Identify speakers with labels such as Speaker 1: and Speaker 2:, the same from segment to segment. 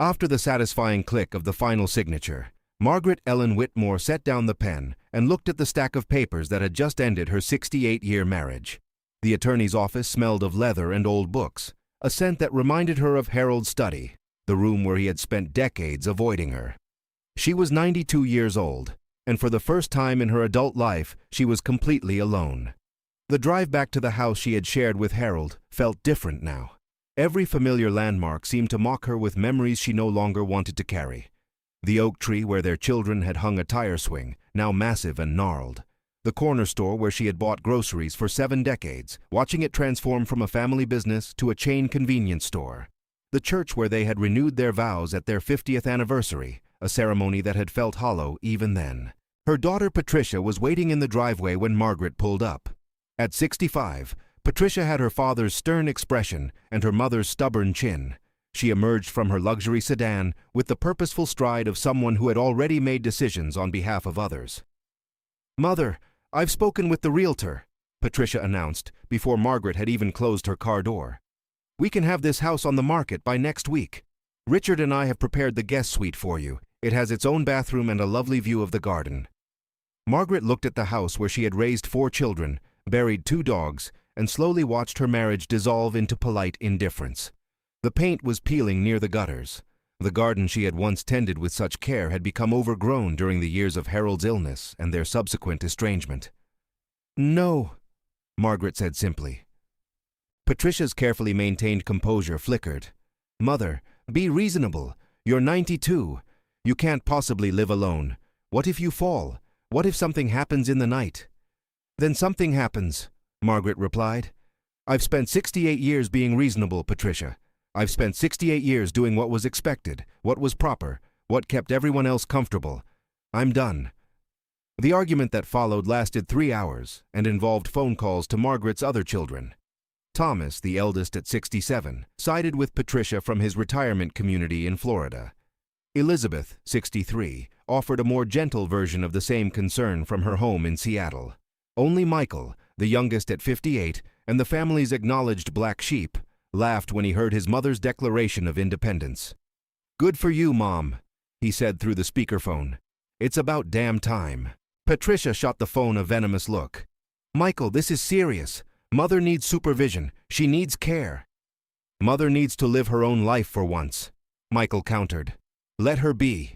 Speaker 1: After the satisfying click of the final signature, Margaret Ellen Whitmore set down the pen and looked at the stack of papers that had just ended her 68-year marriage. The attorney's office smelled of leather and old books, a scent that reminded her of Harold's study, the room where he had spent decades avoiding her. She was 92 years old, and for the first time in her adult life, she was completely alone. The drive back to the house she had shared with Harold felt different now. Every familiar landmark seemed to mock her with memories she no longer wanted to carry. The oak tree where their children had hung a tire swing, now massive and gnarled. The corner store where she had bought groceries for 7 decades, watching it transform from a family business to a chain convenience store. The church where they had renewed their vows at their 50th anniversary, a ceremony that had felt hollow even then. Her daughter Patricia was waiting in the driveway when Margaret pulled up. At 65, Patricia had her father's stern expression and her mother's stubborn chin. She emerged from her luxury sedan with the purposeful stride of someone who had already made decisions on behalf of others. "Mother, I've spoken with the realtor," Patricia announced before Margaret had even closed her car door. "We can have this house on the market by next week. Richard and I have prepared the guest suite for you. It has its own bathroom and a lovely view of the garden." Margaret looked at the house where she had raised 4 children, buried 2 dogs, and slowly watched her marriage dissolve into polite indifference. The paint was peeling near the gutters. The garden she had once tended with such care had become overgrown during the years of Harold's illness and their subsequent estrangement. "No," Margaret said simply. Patricia's carefully maintained composure flickered. "Mother, be reasonable. You're 92. You can't possibly live alone. What if you fall? What if something happens in the night?" "Then something happens," Margaret replied. "I've spent 68 years being reasonable, Patricia. I've spent 68 years doing what was expected, what was proper, what kept everyone else comfortable. I'm done." The argument that followed lasted 3 hours and involved phone calls to Margaret's other children. Thomas, the eldest at 67, sided with Patricia from his retirement community in Florida. Elizabeth, 63, offered a more gentle version of the same concern from her home in Seattle. Only Michael, the youngest at 58, and the family's acknowledged black sheep, laughed when he heard his mother's declaration of independence. "Good for you, Mom," he said through the speakerphone. "It's about damn time." Patricia shot the phone a venomous look. "Michael, this is serious. Mother needs supervision. She needs care." "Mother needs to live her own life for once," Michael countered. "Let her be."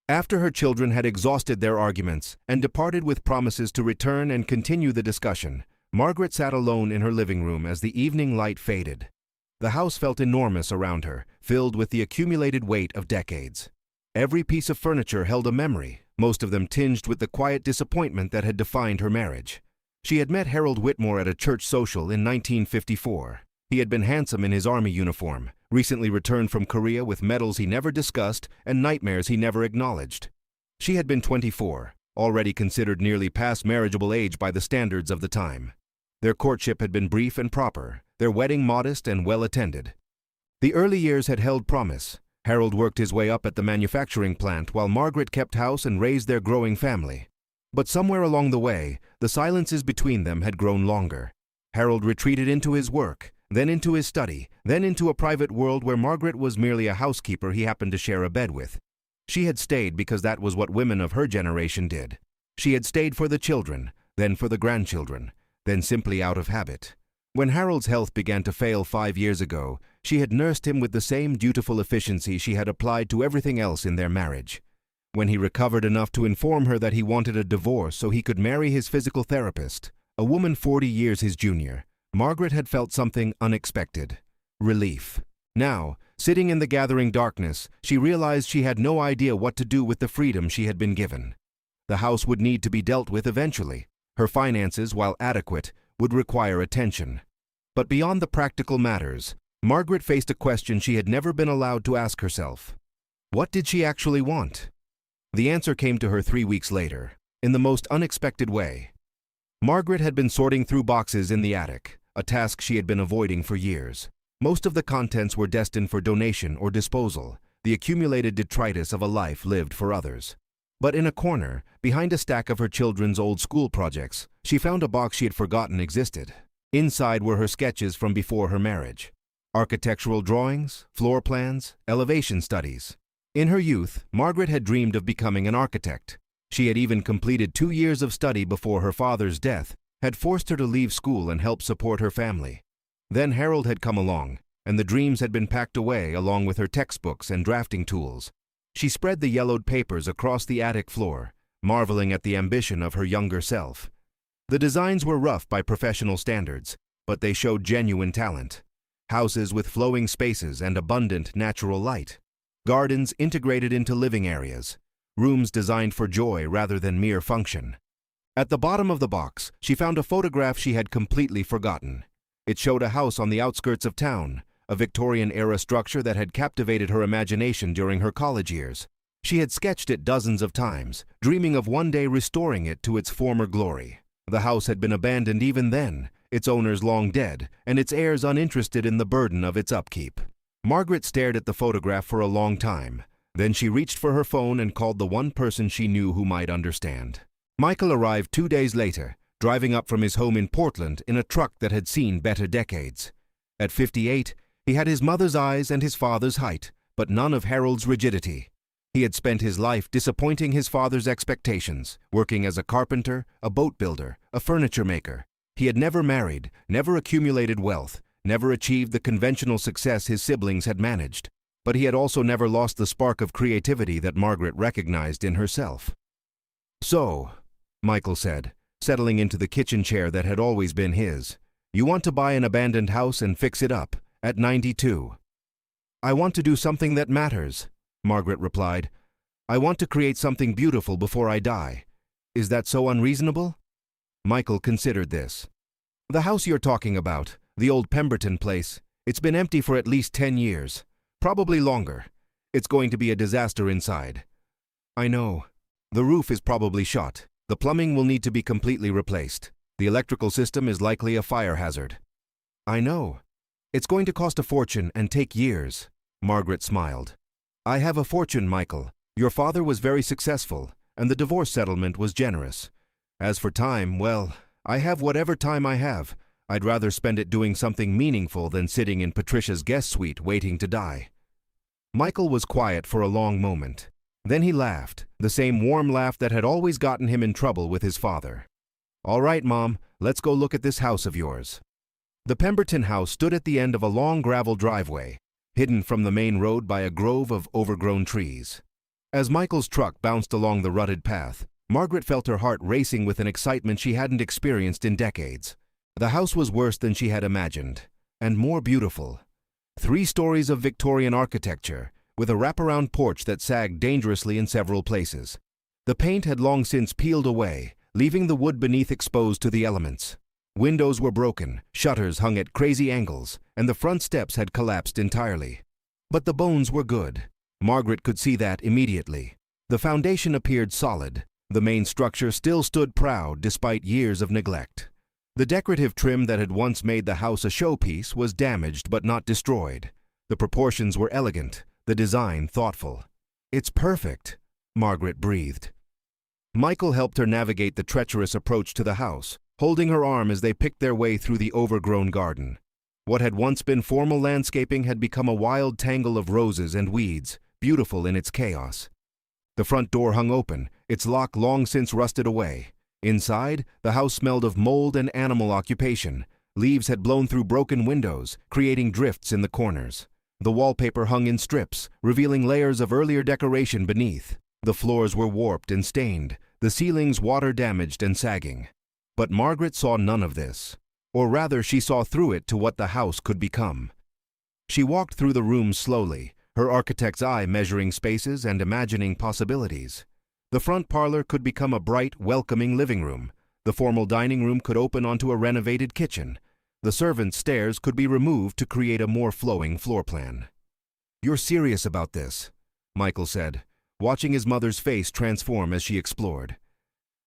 Speaker 1: After her children had exhausted their arguments and departed with promises to return and continue the discussion, Margaret sat alone in her living room as the evening light faded. The house felt enormous around her, filled with the accumulated weight of decades. Every piece of furniture held a memory, most of them tinged with the quiet disappointment that had defined her marriage. She had met Harold Whitmore at a church social in 1954. He had been handsome in his army uniform, recently returned from Korea with medals he never discussed and nightmares he never acknowledged. She had been 24, already considered nearly past marriageable age by the standards of the time. Their courtship had been brief and proper, their wedding modest and well-attended. The early years had held promise. Harold worked his way up at the manufacturing plant while Margaret kept house and raised their growing family. But somewhere along the way, the silences between them had grown longer. Harold retreated into his work, then into his study, then into a private world where Margaret was merely a housekeeper he happened to share a bed with. She had stayed because that was what women of her generation did. She had stayed for the children, then for the grandchildren, then simply out of habit. When Harold's health began to fail 5 years ago, she had nursed him with the same dutiful efficiency she had applied to everything else in their marriage. When he recovered enough to inform her that he wanted a divorce so he could marry his physical therapist, a woman 40 years his junior, Margaret had felt something unexpected: relief. Now, sitting in the gathering darkness, she realized she had no idea what to do with the freedom she had been given. The house would need to be dealt with eventually. Her finances, while adequate, would require attention. But beyond the practical matters, Margaret faced a question she had never been allowed to ask herself. What did she actually want? The answer came to her 3 weeks later, in the most unexpected way. Margaret had been sorting through boxes in the attic, a task she had been avoiding for years. Most of the contents were destined for donation or disposal, the accumulated detritus of a life lived for others. But in a corner, behind a stack of her children's old school projects, she found a box she had forgotten existed. Inside were her sketches from before her marriage. Architectural drawings, floor plans, elevation studies. In her youth, Margaret had dreamed of becoming an architect. She had even completed 2 years of study before her father's death had forced her to leave school and help support her family. Then Harold had come along, and the dreams had been packed away along with her textbooks and drafting tools. She spread the yellowed papers across the attic floor, marveling at the ambition of her younger self. The designs were rough by professional standards, but they showed genuine talent. Houses with flowing spaces and abundant natural light. Gardens integrated into living areas. Rooms designed for joy rather than mere function. At the bottom of the box, she found a photograph she had completely forgotten. It showed a house on the outskirts of town, a Victorian-era structure that had captivated her imagination during her college years. She had sketched it dozens of times, dreaming of one day restoring it to its former glory. The house had been abandoned even then, its owners long dead, and its heirs uninterested in the burden of its upkeep. Margaret stared at the photograph for a long time. Then she reached for her phone and called the one person she knew who might understand. Michael arrived 2 days later, driving up from his home in Portland in a truck that had seen better decades. At 58, he had his mother's eyes and his father's height, but none of Harold's rigidity. He had spent his life disappointing his father's expectations, working as a carpenter, a boat builder, a furniture maker. He had never married, never accumulated wealth, never achieved the conventional success his siblings had managed. But he had also never lost the spark of creativity that Margaret recognized in herself. "So," Michael said, settling into the kitchen chair that had always been his, "you want to buy an abandoned house and fix it up, at 92. "I want to do something that matters," Margaret replied. "I want to create something beautiful before I die. Is that so unreasonable?" Michael considered this. "The house you're talking about, the old Pemberton place, it's been empty for at least 10 years. Probably longer. It's going to be a disaster inside." "I know. The roof is probably shot. The plumbing will need to be completely replaced. The electrical system is likely a fire hazard." "I know. It's going to cost a fortune and take years." Margaret smiled. "I have a fortune, Michael. Your father was very successful, and the divorce settlement was generous. As for time, well, I have whatever time I have. I'd rather spend it doing something meaningful than sitting in Patricia's guest suite waiting to die." Michael was quiet for a long moment. Then he laughed, the same warm laugh that had always gotten him in trouble with his father. "All right, Mom, let's go look at this house of yours." The Pemberton house stood at the end of a long gravel driveway, hidden from the main road by a grove of overgrown trees. As Michael's truck bounced along the rutted path, Margaret felt her heart racing with an excitement she hadn't experienced in decades. The house was worse than she had imagined, and more beautiful. 3 stories of Victorian architecture, with a wraparound porch that sagged dangerously in several places. The paint had long since peeled away, leaving the wood beneath exposed to the elements. Windows were broken, shutters hung at crazy angles, and the front steps had collapsed entirely. But the bones were good. Margaret could see that immediately. The foundation appeared solid. The main structure still stood proud despite years of neglect. The decorative trim that had once made the house a showpiece was damaged but not destroyed. The proportions were elegant, the design thoughtful. "It's perfect," Margaret breathed. Michael helped her navigate the treacherous approach to the house, holding her arm as they picked their way through the overgrown garden. What had once been formal landscaping had become a wild tangle of roses and weeds, beautiful in its chaos. The front door hung open, its lock long since rusted away. Inside, the house smelled of mold and animal occupation. Leaves had blown through broken windows, creating drifts in the corners. The wallpaper hung in strips, revealing layers of earlier decoration beneath. The floors were warped and stained, the ceilings water-damaged and sagging. But Margaret saw none of this. Or rather, she saw through it to what the house could become. She walked through the rooms slowly, her architect's eye measuring spaces and imagining possibilities. The front parlor could become a bright, welcoming living room. The formal dining room could open onto a renovated kitchen. The servants' stairs could be removed to create a more flowing floor plan. "You're serious about this," Michael said, watching his mother's face transform as she explored.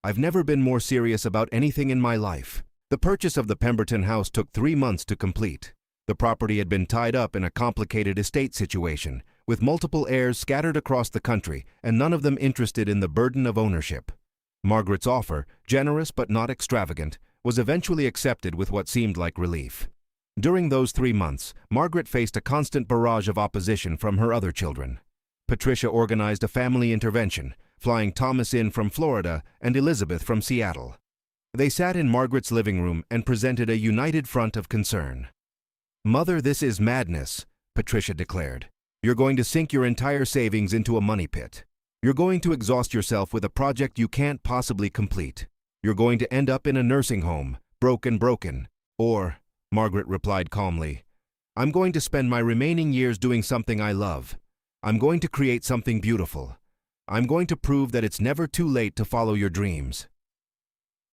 Speaker 1: "I've never been more serious about anything in my life." The purchase of the Pemberton house took 3 months to complete. The property had been tied up in a complicated estate situation, with multiple heirs scattered across the country and none of them interested in the burden of ownership. Margaret's offer, generous but not extravagant, was eventually accepted with what seemed like relief. During those 3 months, Margaret faced a constant barrage of opposition from her other children. Patricia organized a family intervention, flying Thomas in from Florida and Elizabeth from Seattle. They sat in Margaret's living room and presented a united front of concern. "Mother, this is madness," Patricia declared. "You're going to sink your entire savings into a money pit. You're going to exhaust yourself with a project you can't possibly complete. You're going to end up in a nursing home, broken. Or," Margaret replied calmly, "I'm going to spend my remaining years doing something I love. I'm going to create something beautiful. I'm going to prove that it's never too late to follow your dreams."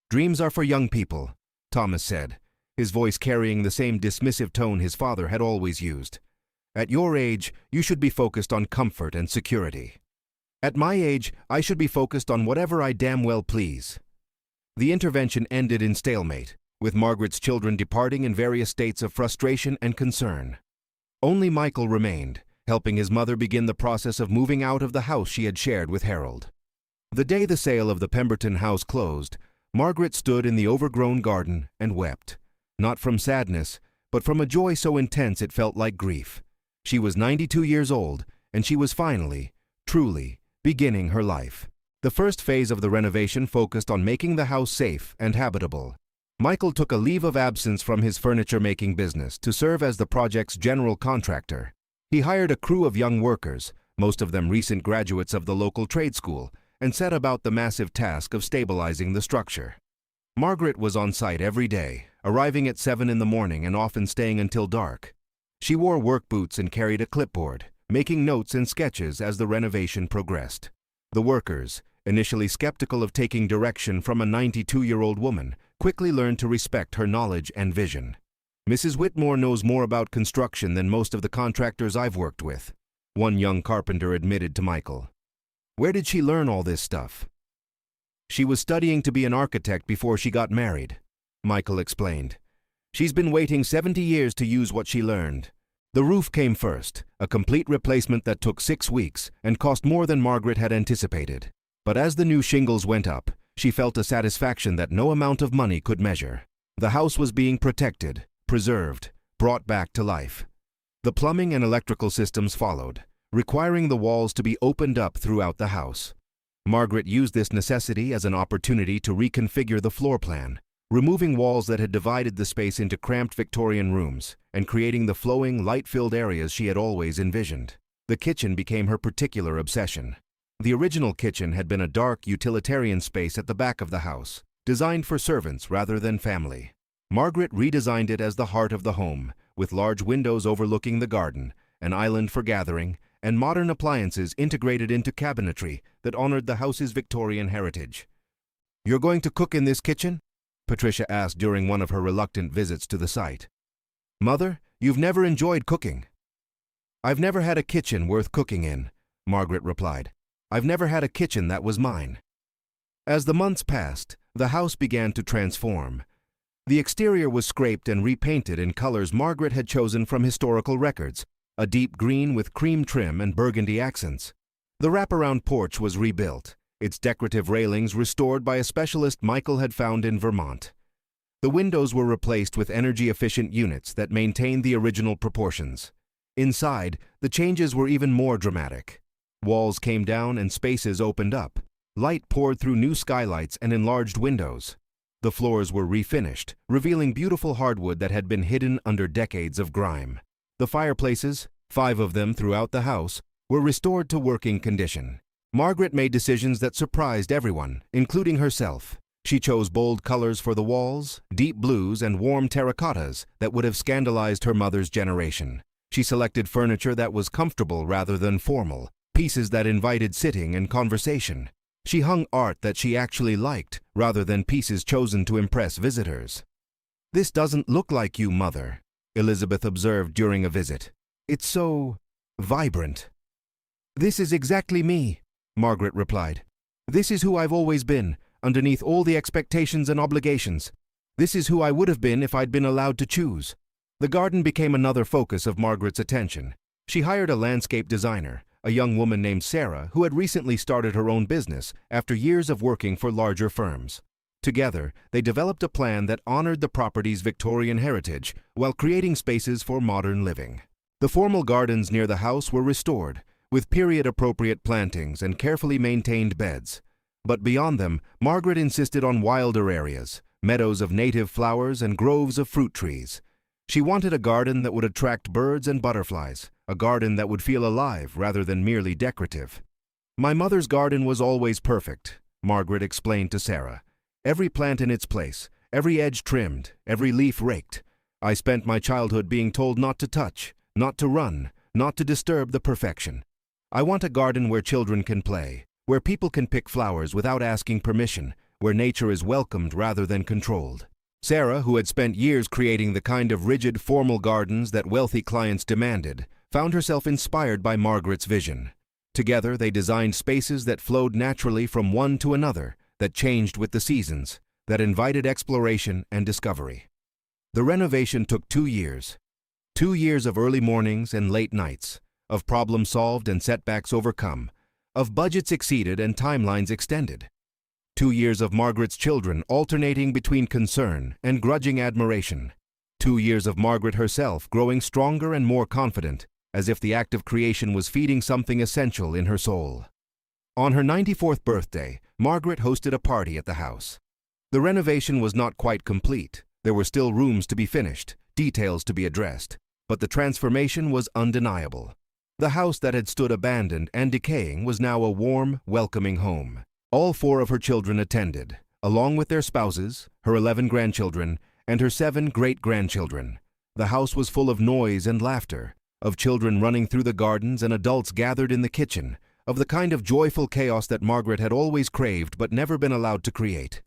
Speaker 1: "Dreams are for young people," Thomas said, his voice carrying the same dismissive tone his father had always used. "At your age, you should be focused on comfort and security. At my age, I should be focused on whatever I damn well please." The intervention ended in stalemate, with Margaret's children departing in various states of frustration and concern. Only Michael remained, helping his mother begin the process of moving out of the house she had shared with Harold. The day the sale of the Pemberton house closed, Margaret stood in the overgrown garden and wept, not from sadness, but from a joy so intense it felt like grief. She was 92 years old, and she was finally, truly, beginning her life. The first phase of the renovation focused on making the house safe and habitable. Michael took a leave of absence from his furniture-making business to serve as the project's general contractor. He hired a crew of young workers, most of them recent graduates of the local trade school, and set about the massive task of stabilizing the structure. Margaret was on site every day, arriving at 7 in the morning and often staying until dark. She wore work boots and carried a clipboard, making notes and sketches as the renovation progressed. The workers, initially skeptical of taking direction from a 92-year-old woman, quickly learned to respect her knowledge and vision. "Mrs. Whitmore knows more about construction than most of the contractors I've worked with," one young carpenter admitted to Michael. "Where did she learn all this stuff?" "She was studying to be an architect before she got married," Michael explained. "She's been waiting 70 years to use what she learned." The roof came first, a complete replacement that took 6 weeks and cost more than Margaret had anticipated. But as the new shingles went up, she felt a satisfaction that no amount of money could measure. The house was being protected, preserved, brought back to life. The plumbing and electrical systems followed, requiring the walls to be opened up throughout the house. Margaret used this necessity as an opportunity to reconfigure the floor plan, removing walls that had divided the space into cramped Victorian rooms and creating the flowing, light-filled areas she had always envisioned. The kitchen became her particular obsession. The original kitchen had been a dark, utilitarian space at the back of the house, designed for servants rather than family. Margaret redesigned it as the heart of the home, with large windows overlooking the garden, an island for gathering, and modern appliances integrated into cabinetry that honored the house's Victorian heritage. "You're going to cook in this kitchen?" Patricia asked during one of her reluctant visits to the site. "Mother, you've never enjoyed cooking." "I've never had a kitchen worth cooking in," Margaret replied. "I've never had a kitchen that was mine." As the months passed, the house began to transform. The exterior was scraped and repainted in colors Margaret had chosen from historical records, a deep green with cream trim and burgundy accents. The wraparound porch was rebuilt, its decorative railings restored by a specialist Michael had found in Vermont. The windows were replaced with energy-efficient units that maintained the original proportions. Inside, the changes were even more dramatic. Walls came down and spaces opened up. Light poured through new skylights and enlarged windows. The floors were refinished, revealing beautiful hardwood that had been hidden under decades of grime. The fireplaces, 5 of them throughout the house, were restored to working condition. Margaret made decisions that surprised everyone, including herself. She chose bold colors for the walls, deep blues, and warm terracottas that would have scandalized her mother's generation. She selected furniture that was comfortable rather than formal, pieces that invited sitting and conversation. She hung art that she actually liked, rather than pieces chosen to impress visitors. "This doesn't look like you, Mother," Elizabeth observed during a visit. "It's so vibrant." "This is exactly me," Margaret replied. "This is who I've always been, underneath all the expectations and obligations. This is who I would have been if I'd been allowed to choose." The garden became another focus of Margaret's attention. She hired a landscape designer, a young woman named Sarah, who had recently started her own business after years of working for larger firms. Together, they developed a plan that honored the property's Victorian heritage while creating spaces for modern living. The formal gardens near the house were restored, with period-appropriate plantings and carefully maintained beds. But beyond them, Margaret insisted on wilder areas, meadows of native flowers and groves of fruit trees. She wanted a garden that would attract birds and butterflies, a garden that would feel alive rather than merely decorative. "My mother's garden was always perfect," Margaret explained to Sarah. "Every plant in its place, every edge trimmed, every leaf raked. I spent my childhood being told not to touch, not to run, not to disturb the perfection. I want a garden where children can play, where people can pick flowers without asking permission, where nature is welcomed rather than controlled." Sarah, who had spent years creating the kind of rigid, formal gardens that wealthy clients demanded, found herself inspired by Margaret's vision. Together, they designed spaces that flowed naturally from one to another, that changed with the seasons, that invited exploration and discovery. The renovation took 2 years. 2 years of early mornings and late nights, of problems solved and setbacks overcome, of budgets exceeded and timelines extended. 2 years of Margaret's children alternating between concern and grudging admiration. 2 years of Margaret herself growing stronger and more confident, as if the act of creation was feeding something essential in her soul. On her 94th birthday, Margaret hosted a party at the house. The renovation was not quite complete. There were still rooms to be finished, details to be addressed, but the transformation was undeniable. The house that had stood abandoned and decaying was now a warm, welcoming home. All 4 of her children attended, along with their spouses, her 11 grandchildren, and her 7 great-grandchildren. The house was full of noise and laughter, of children running through the gardens and adults gathered in the kitchen, of the kind of joyful chaos that Margaret had always craved but never been allowed to create.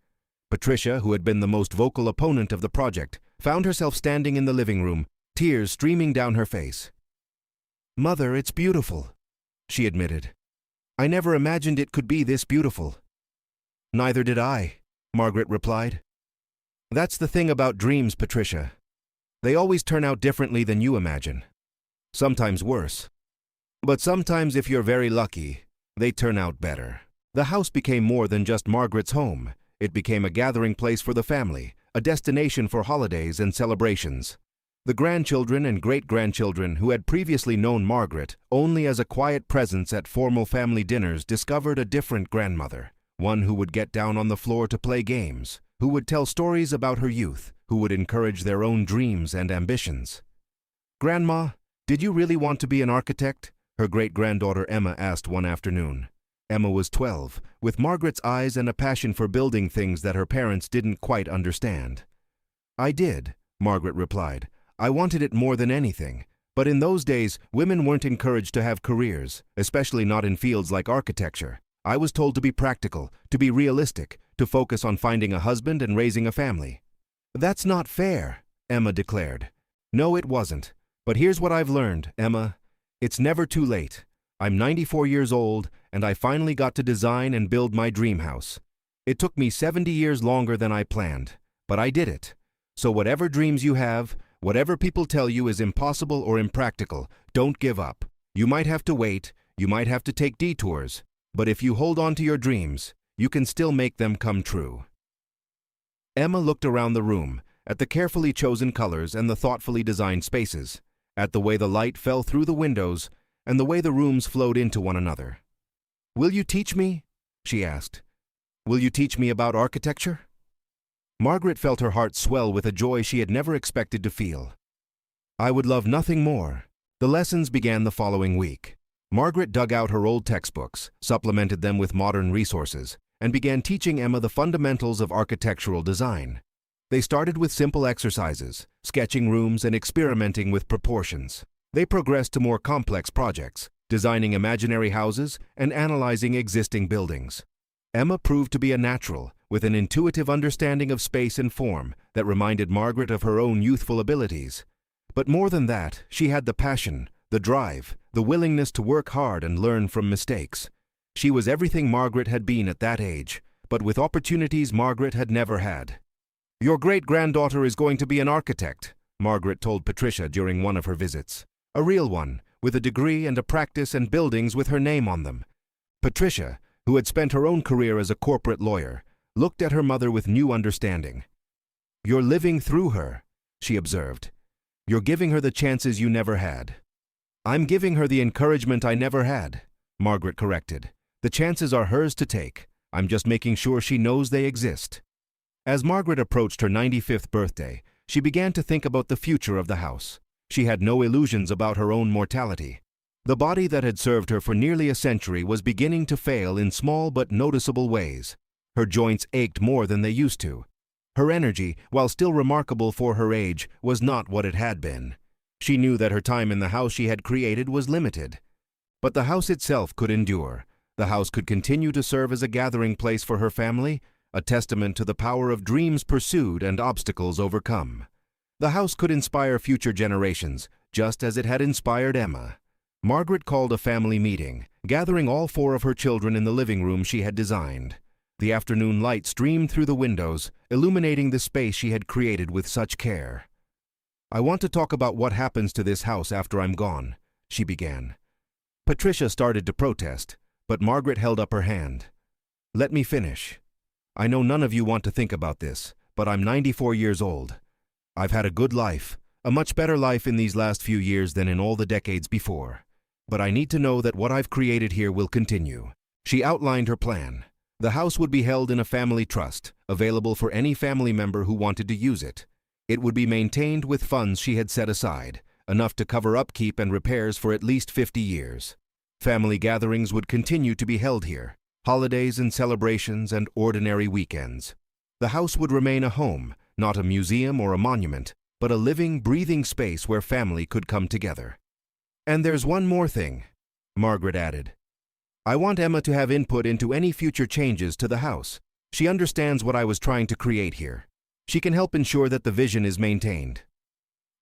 Speaker 1: Patricia, who had been the most vocal opponent of the project, found herself standing in the living room, tears streaming down her face. "Mother, it's beautiful," she admitted. "I never imagined it could be this beautiful." "Neither did I," Margaret replied. "That's the thing about dreams, Patricia. They always turn out differently than you imagine. Sometimes worse. But sometimes, if you're very lucky, they turn out better." The house became more than just Margaret's home. It became a gathering place for the family, a destination for holidays and celebrations. The grandchildren and great-grandchildren who had previously known Margaret only as a quiet presence at formal family dinners discovered a different grandmother, one who would get down on the floor to play games, who would tell stories about her youth, who would encourage their own dreams and ambitions. "Grandma, did you really want to be an architect?" her great-granddaughter Emma asked one afternoon. Emma was 12, with Margaret's eyes and a passion for building things that her parents didn't quite understand. "I did," Margaret replied. "I wanted it more than anything. But in those days, women weren't encouraged to have careers, especially not in fields like architecture. I was told to be practical, to be realistic, to focus on finding a husband and raising a family." "That's not fair," Emma declared. "No, it wasn't. But here's what I've learned, Emma. It's never too late. I'm 94 years old, and I finally got to design and build my dream house. It took me 70 years longer than I planned, but I did it. So whatever dreams you have, whatever people tell you is impossible or impractical, don't give up. You might have to wait, you might have to take detours, but if you hold on to your dreams, you can still make them come true." Emma looked around the room, at the carefully chosen colors and the thoughtfully designed spaces, at the way the light fell through the windows and the way the rooms flowed into one another. "Will you teach me?" she asked. "Will you teach me about architecture?" Margaret felt her heart swell with a joy she had never expected to feel. "I would love nothing more." The lessons began the following week. Margaret dug out her old textbooks, supplemented them with modern resources, and began teaching Emma the fundamentals of architectural design. They started with simple exercises, sketching rooms and experimenting with proportions. They progressed to more complex projects, designing imaginary houses and analyzing existing buildings. Emma proved to be a natural, with an intuitive understanding of space and form that reminded Margaret of her own youthful abilities. But more than that, she had the passion, the drive, the willingness to work hard and learn from mistakes. She was everything Margaret had been at that age, but with opportunities Margaret had never had. "Your great-granddaughter is going to be an architect," Margaret told Patricia during one of her visits. "A real one, with a degree and a practice and buildings with her name on them." Patricia, who had spent her own career as a corporate lawyer, looked at her mother with new understanding. "You're living through her," she observed. "You're giving her the chances you never had." "I'm giving her the encouragement I never had," Margaret corrected. "The chances are hers to take. I'm just making sure she knows they exist." As Margaret approached her 95th birthday, she began to think about the future of the house. She had no illusions about her own mortality. The body that had served her for nearly a century was beginning to fail in small but noticeable ways. Her joints ached more than they used to. Her energy, while still remarkable for her age, was not what it had been. She knew that her time in the house she had created was limited. But the house itself could endure. The house could continue to serve as a gathering place for her family, a testament to the power of dreams pursued and obstacles overcome. The house could inspire future generations, just as it had inspired Emma. Margaret called a family meeting, gathering all 4 of her children in the living room she had designed. The afternoon light streamed through the windows, illuminating the space she had created with such care. "I want to talk about what happens to this house after I'm gone," she began. Patricia started to protest, but Margaret held up her hand. "Let me finish. I know none of you want to think about this, but I'm 94 years old. I've had a good life, a much better life in these last few years than in all the decades before. But I need to know that what I've created here will continue." She outlined her plan. The house would be held in a family trust, available for any family member who wanted to use it. It would be maintained with funds she had set aside, enough to cover upkeep and repairs for at least 50 years. Family gatherings would continue to be held here, holidays and celebrations and ordinary weekends. The house would remain a home, not a museum or a monument, but a living, breathing space where family could come together. "And there's one more thing," Margaret added. "I want Emma to have input into any future changes to the house. She understands what I was trying to create here. She can help ensure that the vision is maintained."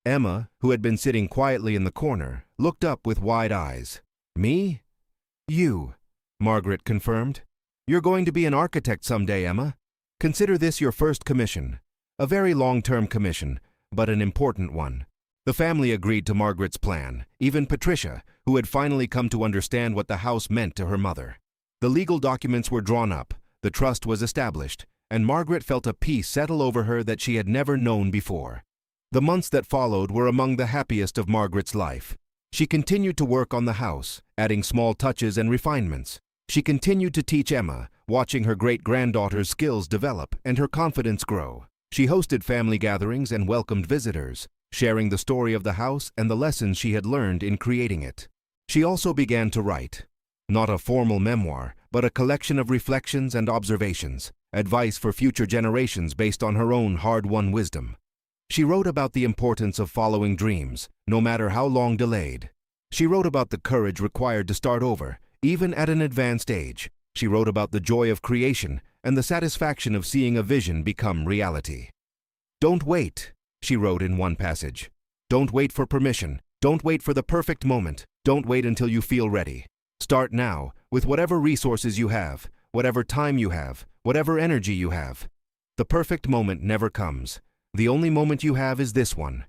Speaker 1: Emma, who had been sitting quietly in the corner, looked up with wide eyes. "Me?" "You," Margaret confirmed. "You're going to be an architect someday, Emma. Consider this your first commission. A very long-term commission, but an important one." The family agreed to Margaret's plan, even Patricia, who had finally come to understand what the house meant to her mother. The legal documents were drawn up, the trust was established, and Margaret felt a peace settle over her that she had never known before. The months that followed were among the happiest of Margaret's life. She continued to work on the house, adding small touches and refinements. She continued to teach Emma, watching her great-granddaughter's skills develop and her confidence grow. She hosted family gatherings and welcomed visitors, sharing the story of the house and the lessons she had learned in creating it. She also began to write, not a formal memoir, but a collection of reflections and observations, advice for future generations based on her own hard-won wisdom. She wrote about the importance of following dreams, no matter how long delayed. She wrote about the courage required to start over, even at an advanced age. She wrote about the joy of creation and the satisfaction of seeing a vision become reality. "Don't wait," she wrote in one passage. "Don't wait for permission. Don't wait for the perfect moment. Don't wait until you feel ready. Start now, with whatever resources you have, whatever time you have, whatever energy you have. The perfect moment never comes. The only moment you have is this one."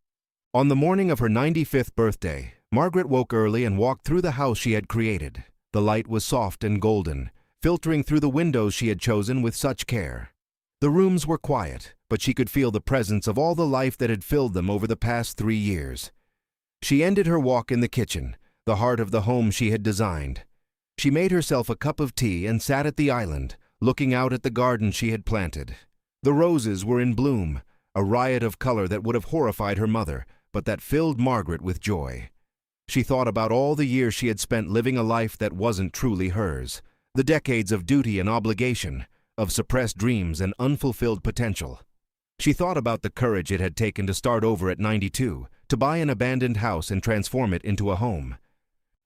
Speaker 1: On the morning of her 95th birthday, Margaret woke early and walked through the house she had created. The light was soft and golden, filtering through the windows she had chosen with such care. The rooms were quiet, but she could feel the presence of all the life that had filled them over the past 3 years. She ended her walk in the kitchen, the heart of the home she had designed. She made herself a cup of tea and sat at the island, looking out at the garden she had planted. The roses were in bloom, a riot of color that would have horrified her mother, but that filled Margaret with joy. She thought about all the years she had spent living a life that wasn't truly hers, the decades of duty and obligation, of suppressed dreams and unfulfilled potential. She thought about the courage it had taken to start over at 92, to buy an abandoned house and transform it into a home.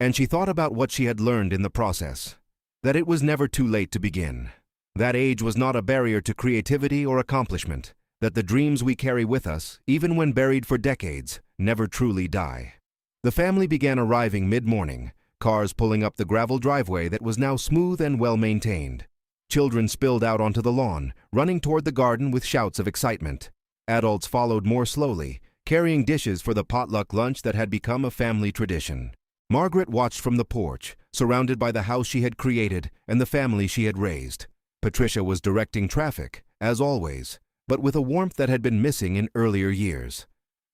Speaker 1: And she thought about what she had learned in the process, that it was never too late to begin. That age was not a barrier to creativity or accomplishment, that the dreams we carry with us, even when buried for decades, never truly die. The family began arriving mid-morning, cars pulling up the gravel driveway that was now smooth and well-maintained. Children spilled out onto the lawn, running toward the garden with shouts of excitement. Adults followed more slowly, carrying dishes for the potluck lunch that had become a family tradition. Margaret watched from the porch, surrounded by the house she had created and the family she had raised. Patricia was directing traffic, as always, but with a warmth that had been missing in earlier years.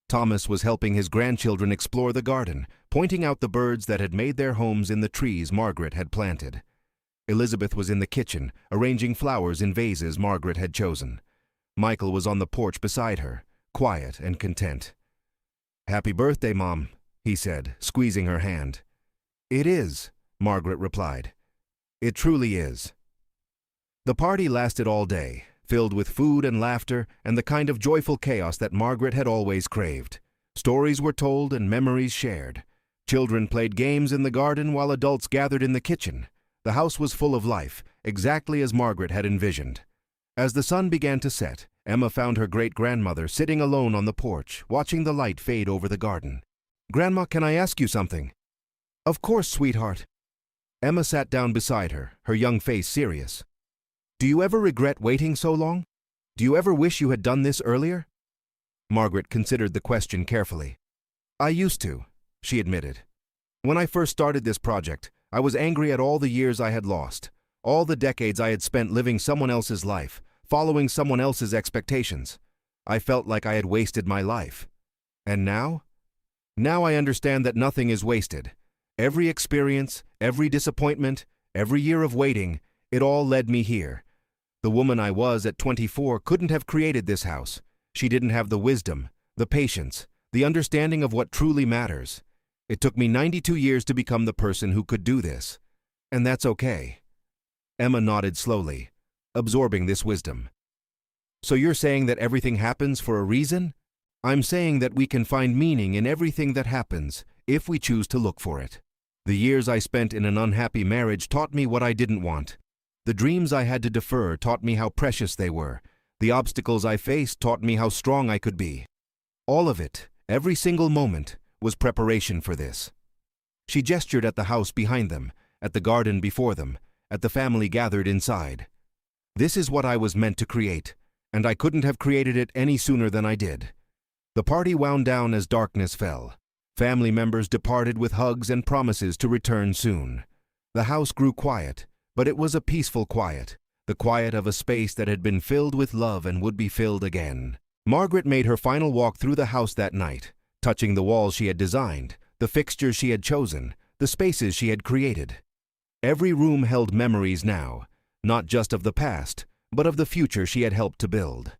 Speaker 1: Thomas was helping his grandchildren explore the garden, pointing out the birds that had made their homes in the trees Margaret had planted. Elizabeth was in the kitchen, arranging flowers in vases Margaret had chosen. Michael was on the porch beside her, quiet and content. "Happy birthday, Mom," he said, squeezing her hand. "It is," Margaret replied. "It truly is." The party lasted all day, filled with food and laughter and the kind of joyful chaos that Margaret had always craved. Stories were told and memories shared. Children played games in the garden while adults gathered in the kitchen. The house was full of life, exactly as Margaret had envisioned. As the sun began to set, Emma found her great-grandmother sitting alone on the porch, watching the light fade over the garden. "Grandma, can I ask you something?" "Of course, sweetheart." Emma sat down beside her, her young face serious. "Do you ever regret waiting so long? Do you ever wish you had done this earlier?" Margaret considered the question carefully. "I used to," she admitted. "When I first started this project, I was angry at all the years I had lost, all the decades I had spent living someone else's life, following someone else's expectations. I felt like I had wasted my life. And now? Now I understand that nothing is wasted. Every experience, every disappointment, every year of waiting, it all led me here. The woman I was at 24 couldn't have created this house. She didn't have the wisdom, the patience, the understanding of what truly matters. It took me 92 years to become the person who could do this. And that's okay." Emma nodded slowly, absorbing this wisdom. "So you're saying that everything happens for a reason?" "I'm saying that we can find meaning in everything that happens, if we choose to look for it. The years I spent in an unhappy marriage taught me what I didn't want. The dreams I had to defer taught me how precious they were. The obstacles I faced taught me how strong I could be. All of it, every single moment, was preparation for this." She gestured at the house behind them, at the garden before them, at the family gathered inside. "This is what I was meant to create, and I couldn't have created it any sooner than I did." The party wound down as darkness fell. Family members departed with hugs and promises to return soon. The house grew quiet, but it was a peaceful quiet, the quiet of a space that had been filled with love and would be filled again. Margaret made her final walk through the house that night, touching the walls she had designed, the fixtures she had chosen, the spaces she had created. Every room held memories now, not just of the past, but of the future she had helped to build.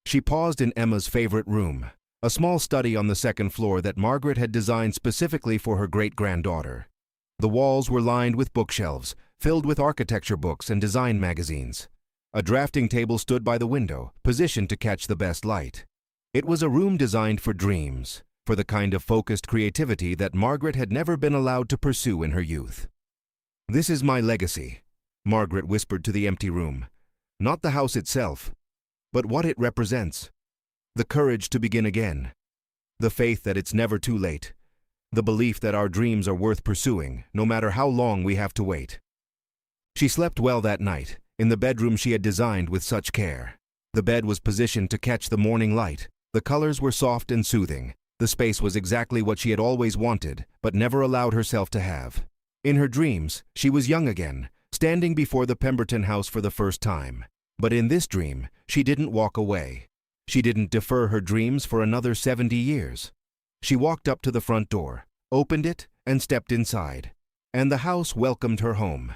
Speaker 1: She paused in Emma's favorite room, a small study on the second floor that Margaret had designed specifically for her great-granddaughter. The walls were lined with bookshelves, filled with architecture books and design magazines. A drafting table stood by the window, positioned to catch the best light. It was a room designed for dreams, for the kind of focused creativity that Margaret had never been allowed to pursue in her youth. "This is my legacy," Margaret whispered to the empty room. "Not the house itself, but what it represents. The courage to begin again. The faith that it's never too late. The belief that our dreams are worth pursuing, no matter how long we have to wait." She slept well that night, in the bedroom she had designed with such care. The bed was positioned to catch the morning light. The colors were soft and soothing. The space was exactly what she had always wanted, but never allowed herself to have. In her dreams, she was young again, standing before the Pemberton house for the first time. But in this dream, she didn't walk away. She didn't defer her dreams for another 70 years. She walked up to the front door, opened it, and stepped inside. And the house welcomed her home.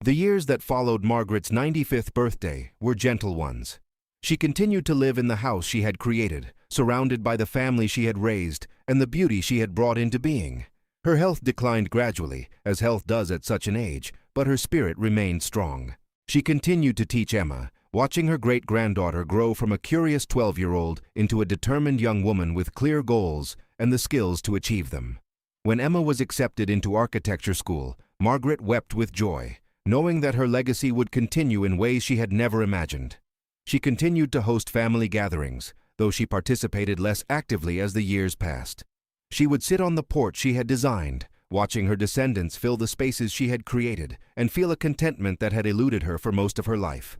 Speaker 1: The years that followed Margaret's 95th birthday were gentle ones. She continued to live in the house she had created, surrounded by the family she had raised and the beauty she had brought into being. Her health declined gradually, as health does at such an age, but her spirit remained strong. She continued to teach Emma, watching her great-granddaughter grow from a curious 12-year-old into a determined young woman with clear goals and the skills to achieve them. When Emma was accepted into architecture school, Margaret wept with joy, knowing that her legacy would continue in ways she had never imagined. She continued to host family gatherings, though she participated less actively as the years passed. She would sit on the porch she had designed, watching her descendants fill the spaces she had created, and feel a contentment that had eluded her for most of her life.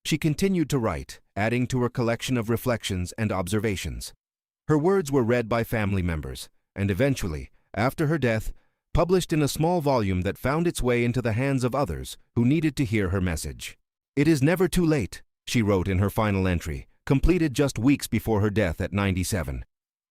Speaker 1: She continued to write, adding to her collection of reflections and observations. Her words were read by family members, and eventually, after her death, published in a small volume that found its way into the hands of others who needed to hear her message. "It is never too late," she wrote in her final entry, completed just weeks before her death at 97.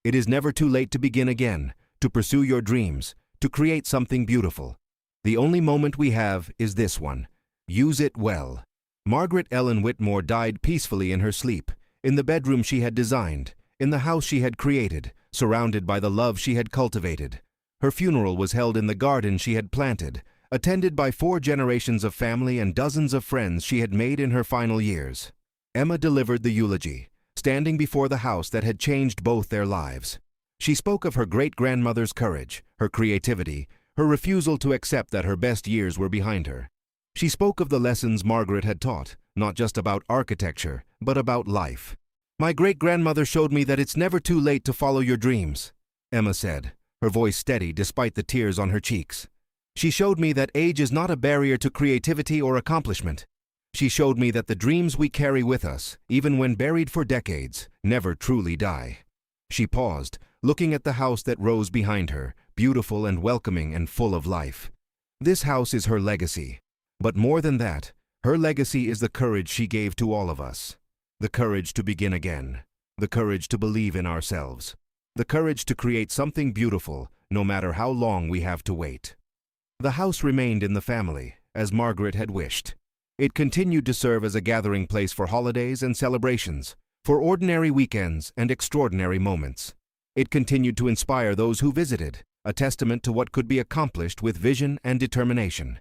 Speaker 1: "It is never too late to begin again, to pursue your dreams, to create something beautiful. The only moment we have is this one. Use it well." Margaret Ellen Whitmore died peacefully in her sleep, in the bedroom she had designed, in the house she had created, surrounded by the love she had cultivated. Her funeral was held in the garden she had planted, attended by 4 generations of family and dozens of friends she had made in her final years. Emma delivered the eulogy, standing before the house that had changed both their lives. She spoke of her great-grandmother's courage, her creativity, her refusal to accept that her best years were behind her. She spoke of the lessons Margaret had taught, not just about architecture, but about life. "My great-grandmother showed me that it's never too late to follow your dreams," Emma said, her voice steady despite the tears on her cheeks. "She showed me that age is not a barrier to creativity or accomplishment. She showed me that the dreams we carry with us, even when buried for decades, never truly die." She paused, looking at the house that rose behind her, beautiful and welcoming and full of life. This house is her legacy. But more than that, her legacy is the courage she gave to all of us. The courage to begin again. The courage to believe in ourselves. The courage to create something beautiful, no matter how long we have to wait. The house remained in the family, as Margaret had wished. It continued to serve as a gathering place for holidays and celebrations, for ordinary weekends and extraordinary moments. It continued to inspire those who visited, a testament to what could be accomplished with vision and determination.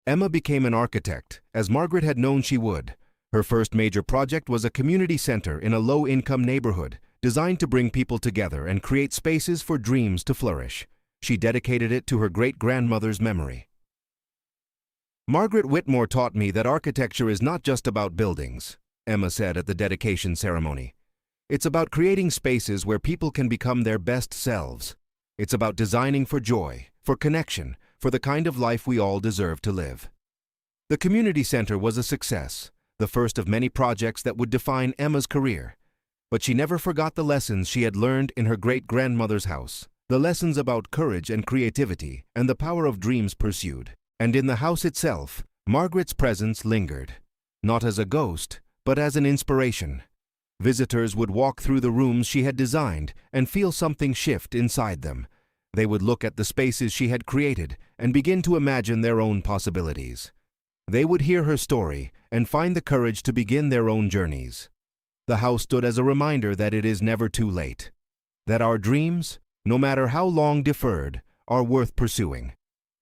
Speaker 1: Emma became an architect, as Margaret had known she would. Her first major project was a community center in a low-income neighborhood, designed to bring people together and create spaces for dreams to flourish. She dedicated it to her great-grandmother's memory. "Margaret Whitmore taught me that architecture is not just about buildings," Emma said at the dedication ceremony. "It's about creating spaces where people can become their best selves. It's about designing for joy, for connection, for the kind of life we all deserve to live." The community center was a success, the first of many projects that would define Emma's career. But she never forgot the lessons she had learned in her great-grandmother's house, the lessons about courage and creativity and the power of dreams pursued. And in the house itself, Margaret's presence lingered, not as a ghost, but as an inspiration. Visitors would walk through the rooms she had designed and feel something shift inside them. They would look at the spaces she had created and begin to imagine their own possibilities. They would hear her story and find the courage to begin their own journeys. The house stood as a reminder that it is never too late, that our dreams, no matter how long deferred, are worth pursuing,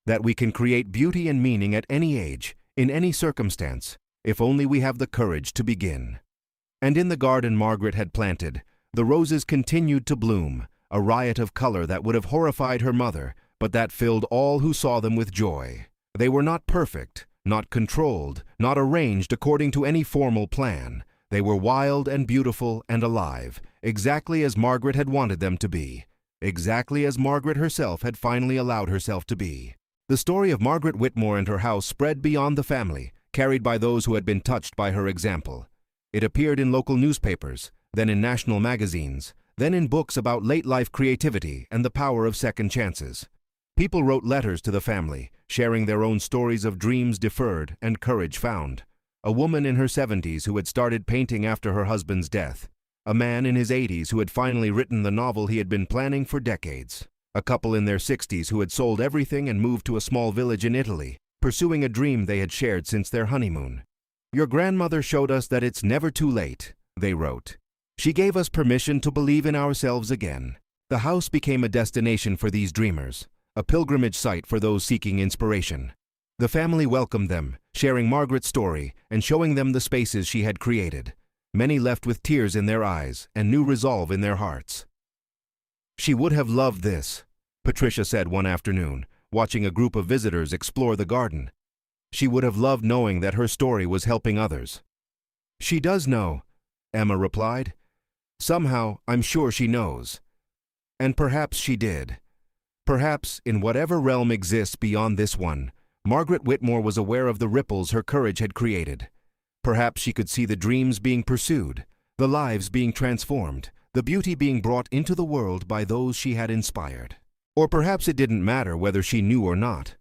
Speaker 1: that we can create beauty and meaning at any age, in any circumstance, if only we have the courage to begin. And in the garden Margaret had planted, the roses continued to bloom, a riot of color that would have horrified her mother, but that filled all who saw them with joy. They were not perfect, not controlled, not arranged according to any formal plan. They were wild and beautiful and alive, exactly as Margaret had wanted them to be, exactly as Margaret herself had finally allowed herself to be. The story of Margaret Whitmore and her house spread beyond the family, carried by those who had been touched by her example. It appeared in local newspapers, then in national magazines, then in books about late-life creativity and the power of second chances. People wrote letters to the family, sharing their own stories of dreams deferred and courage found. A woman in her 70s who had started painting after her husband's death. A man in his 80s who had finally written the novel he had been planning for decades. A couple in their 60s who had sold everything and moved to a small village in Italy, pursuing a dream they had shared since their honeymoon. "Your grandmother showed us that it's never too late," they wrote. "She gave us permission to believe in ourselves again." The house became a destination for these dreamers, a pilgrimage site for those seeking inspiration. The family welcomed them, sharing Margaret's story and showing them the spaces she had created. Many left with tears in their eyes and new resolve in their hearts. "She would have loved this," Patricia said one afternoon, watching a group of visitors explore the garden. "She would have loved knowing that her story was helping others." "She does know," Emma replied. "Somehow, I'm sure she knows." And perhaps she did. Perhaps, in whatever realm exists beyond this one, Margaret Whitmore was aware of the ripples her courage had created. Perhaps she could see the dreams being pursued, the lives being transformed, the beauty being brought into the world by those she had inspired. Or perhaps it didn't matter whether she knew or not.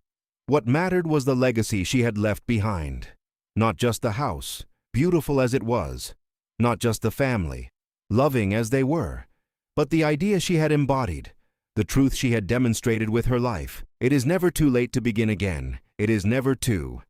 Speaker 1: What mattered was the legacy she had left behind. Not just the house, beautiful as it was. Not just the family, loving as they were. But the idea she had embodied, the truth she had demonstrated with her life. It is never too late to begin again. It is never too